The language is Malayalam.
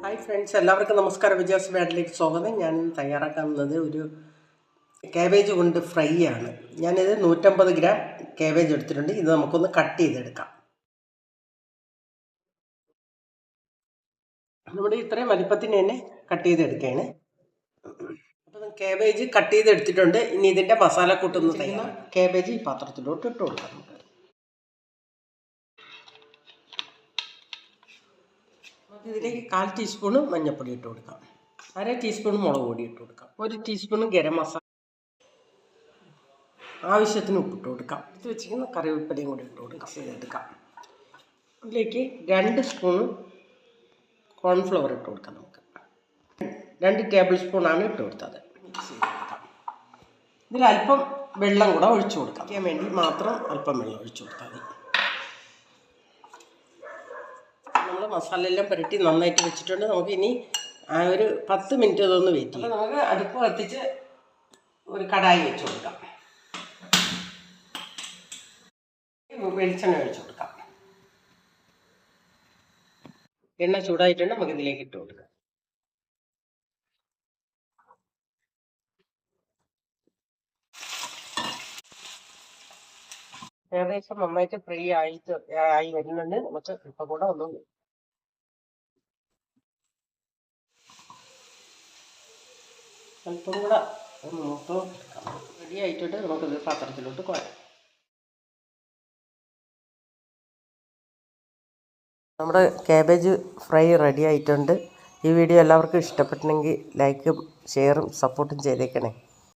ഹായ് ഫ്രണ്ട്സ്, എല്ലാവർക്കും നമസ്കാരം. വിജയാസ് വേഡിലേക്ക് സ്വാഗതം. ഞാനിന്ന് തയ്യാറാക്കുന്നത് ഒരു കാബേജ് കൊണ്ട് ഫ്രൈ ആണ്. ഞാനിത് 150 ഗ്രാം കാബേജ് എടുത്തിട്ടുണ്ട്. ഇത് നമുക്കൊന്ന് കട്ട് ചെയ്തെടുക്കാം. നമ്മുടെ ഇത്രയും വലിപ്പത്തിന് തന്നെ കട്ട് ചെയ്തെടുക്കുകയാണ്. അപ്പം കാബേജ് കട്ട് ചെയ്തെടുത്തിട്ടുണ്ട്. ഇനി ഇതിൻ്റെ മസാലക്കൂട്ടൊന്ന് തയ്യാറാക്കാം. കാബേജ് ഈ പാത്രത്തിലോട്ട് ഇട്ട് കൊടുക്കാം. ഇതിലേക്ക് 1/4 ടീസ്പൂണ് മഞ്ഞൾപ്പൊടി ഇട്ട് കൊടുക്കാം, 1/2 ടീസ്പൂൺ മുളക് പൊടി ഇട്ട് കൊടുക്കാം, 1 ടീസ്പൂൺ ഗരം മസാല, ആവശ്യത്തിന് ഉപ്പിട്ട് കൊടുക്കാം. ഇത് വെച്ചിരിക്കുന്ന കറിവേപ്പിലയും കൂടി ഇട്ട് കൊടുക്കാം. ചെയ്തെടുക്കാം. ഇതിലേക്ക് 2 സ്പൂൺ കോൺഫ്ലവർ ഇട്ട് കൊടുക്കാം. നമുക്ക് 2 ടേബിൾ സ്പൂണാണ് ഇട്ട് കൊടുത്തത്. മിക്സ് ചെയ്തെടുക്കാം. ഇതിലല്പം വെള്ളം കൂടെ ഒഴിച്ചു കൊടുക്കാം. ചെയ്യാൻ വേണ്ടി മാത്രം അല്പം വെള്ളം ഒഴിച്ചു കൊടുത്താൽ മതി. നമ്മൾ മസാലയെല്ലാം പുരട്ടി നന്നായിട്ട് വെച്ചിട്ടുണ്ട്. നമുക്ക് ഇനി ഒരു 10 മിനിറ്റ് ഇതൊന്ന് വെയിറ്റ് ചെയ്യാം. നമുക്ക് അടുപ്പ് കത്തിച്ച് ഒരു കടായി വെച്ച് കൊടുക്കാം. വെളിച്ചെണ്ണ ഒഴിച്ചു കൊടുക്കാം. എണ്ണ ചൂടായിട്ടുണ്ട്. നമുക്ക് ഇതിലേക്ക് ഇട്ട് കൊടുക്കാം. ഏകദേശം നന്നായിട്ട് ഫ്രൈ ആയി വരുന്നുണ്ട്. നമുക്ക് ഇപ്പം കൂടെ ഒന്ന് അല്പം കൂടെ മൂത്ത് റെഡി ആയിട്ടുണ്ട്. നമുക്കിത് പാത്രത്തിലോട്ട് കോരാം. നമ്മുടെ കാബേജ് ഫ്രൈ റെഡി ആയിട്ടുണ്ട്. ഈ വീഡിയോ എല്ലാവർക്കും ഇഷ്ടപ്പെട്ടെങ്കിൽ ലൈക്കും ഷെയറും സപ്പോർട്ടും ചെയ്തേക്കണേ.